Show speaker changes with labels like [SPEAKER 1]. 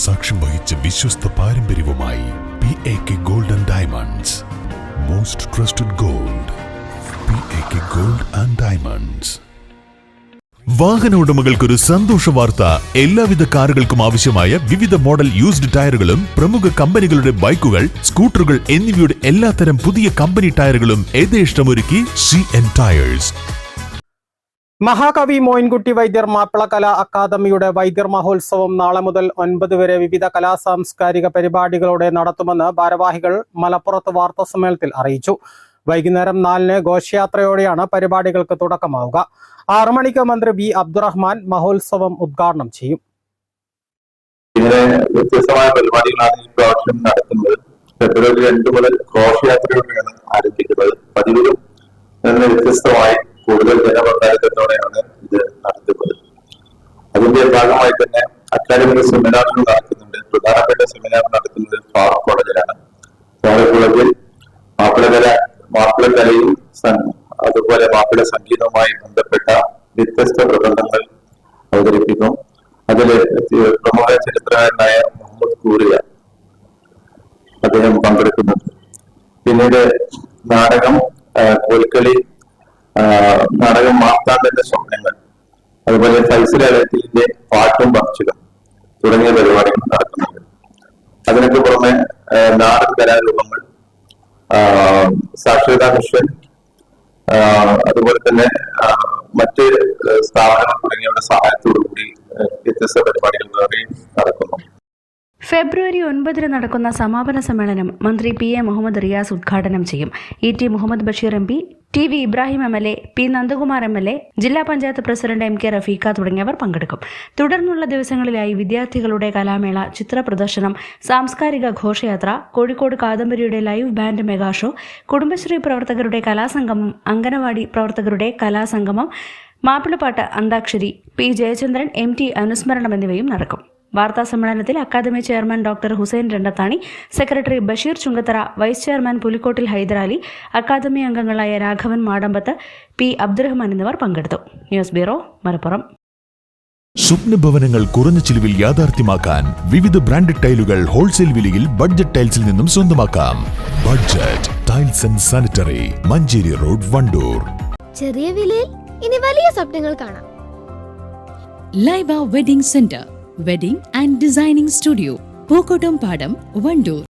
[SPEAKER 1] സാക്ഷ്യം വഹിച്ച വിശ്വസ്ത പാരമ്പര്യവുമായി PAK Gold and Diamonds. Most trusted gold. PAK Gold and Diamonds. വാഹന ഉടമകൾക്കൊരു സന്തോഷ വാർത്ത. എല്ലാവിധ കാറുകൾക്കും ആവശ്യമായ വിവിധ മോഡൽ യൂസ്ഡ് ടയറുകളും പ്രമുഖ കമ്പനികളുടെ ബൈക്കുകൾ, സ്കൂട്ടറുകൾ എന്നിവയുടെ എല്ലാത്തരം പുതിയ കമ്പനി ടയറുകളും യഥേഷ്ടമൊരുക്കി CN ടയേഴ്സ്.
[SPEAKER 2] മഹാകവി മോയിൻകുട്ടി വൈദ്യർ മാപ്പിള കലാ അക്കാദമിയുടെ വൈദ്യർ മഹോത്സവം നാളെ മുതൽ 9 വരെ വിവിധ കലാസാംസ്കാരിക പരിപാടികളോടെ നടത്തുമെന്ന് ഭാരവാഹികൾ മലപ്പുറത്ത് വാർത്താസമ്മേളനത്തിൽ അറിയിച്ചു. വൈകുന്നേരം 4-ന് ഘോഷയാത്രയോടെയാണ് പരിപാടികൾക്ക് തുടക്കമാവുക. 6 മണിക്ക് മന്ത്രി B. അബ്ദുറഹ്മാൻ മഹോത്സവം ഉദ്ഘാടനം ചെയ്യും.
[SPEAKER 3] ഇങ്ങനെ വ്യത്യസ്തമായ പരിപാടികളാണ് ഈ പ്രാവശ്യം നടത്തുന്നത്. ഫെബ്രുവരി 2 മുതൽ ഘോഷയാത്രയോടെയാണ് ആരംഭിക്കുന്നത്. പതിവിലും നിന്ന് വ്യത്യസ്തമായി കൂടുതൽ ജനപങ്കാളിത്തത്തോടെയാണ് ഇത് നടത്തുന്നത്. അതിന്റെ ഭാഗമായി തന്നെ അക്കാദമിക് സെമിനാറുകൾ നടത്തുന്നുണ്ട്. പ്രധാനപ്പെട്ട സെമിനാർ നടത്തുന്നത് ഫാറൂഖ് കോളേജിലാണ്. ഫാറൂഖ് കോളേജിൽ മാപ്പിളക്കലയും അതുപോലെ മാപ്പിള സംഗീതവുമായി ബന്ധപ്പെട്ട വ്യത്യസ്ത പ്രബന്ധങ്ങൾ അവതരിപ്പിക്കും. അതിൽ പ്രമുഖ ചരിത്രകാരനായ മുഹമ്മദ് കൂറിയ അദ്ദേഹം പങ്കെടുക്കുന്നുണ്ട്. പിന്നീട് നാടകം, കോൽക്കളി, നാടകം മാർത്താണ്ഡന്റെ സ്വപ്നങ്ങൾ, അതുപോലെ ഫൈസൽ അലത്തിന്റെ പാട്ടും ഭക്ഷികം തുടങ്ങിയ പരിപാടികൾ നടക്കുന്നുണ്ട്. അതിനൊക്കെ പുറമെ നാടൻ കലാരൂപങ്ങൾ, സാക്ഷരതാ മിഷൻ, അതുപോലെ തന്നെ മറ്റ് സ്ഥാപനങ്ങൾ തുടങ്ങിയവരുടെ സഹായത്തോടുകൂടി വ്യത്യസ്ത പരിപാടികൾ നടക്കുന്നു.
[SPEAKER 4] ഫെബ്രുവരി 9 നടക്കുന്ന സമാപന സമ്മേളനം മന്ത്രി PA മുഹമ്മദ് റിയാസ് ഉദ്ഘാടനം ചെയ്യും. ET Muhammad Basheer MP, TV Ibrahim MLA, P. Nandakumar MLA, ജില്ലാ പഞ്ചായത്ത് പ്രസിഡന്റ് MK റഫീഖ തുടങ്ങിയവർ പങ്കെടുക്കും. തുടർന്നുള്ള ദിവസങ്ങളിലായി വിദ്യാർത്ഥികളുടെ കലാമേള, ചിത്ര പ്രദർശനം, സാംസ്കാരിക ഘോഷയാത്ര, കോഴിക്കോട് കാദംബരിയുടെ live band mega show, Kudumbashree പ്രവർത്തകരുടെ കലാസംഗമം, അംഗനവാടി പ്രവർത്തകരുടെ കലാസംഗമം, മാപ്പിളപ്പാട്ട് അന്താക്ഷരി, P. ജയചന്ദ്രൻ, MT അനുസ്മരണം എന്നിവയും നടക്കും. വാർത്താ സമ്മേളനത്തിൽ academy chairman doctor Hussain Randathani, secretary Basheer Chungathara, vice chairman Pulikkottil Hyderali, academy അംഗങ്ങളായ രാഘവൻ മാടമ്പത്ത്, P. അബ്ദുറഹ്മാൻ എന്നിവർ പങ്കെടുത്തു. News bureau, Malappuram.
[SPEAKER 1] സ്വപ്ന ഭവനങ്ങൾ കുറഞ്ഞ ചിലവിൽ യാഥാർത്ഥ്യമാക്കാൻ വിവിധ ബ്രാൻഡഡ് ടൈലുകൾ ഹോൾസെയിൽ വിലയിൽ ബഡ്ജറ്റ് ടൈൽസിൽ നിന്നും സ്വന്തമാക്കാം. Budget tiles and sanitary, Manjeri road, Wandoor.
[SPEAKER 5] ചെറിയ വിലയിൽ ഇനി വലിയ സ്വപ്നങ്ങൾ കാണാം.
[SPEAKER 6] Laiba wedding centre, wedding and designing studio, Pookottam പാടം, വണ്ടൂർ.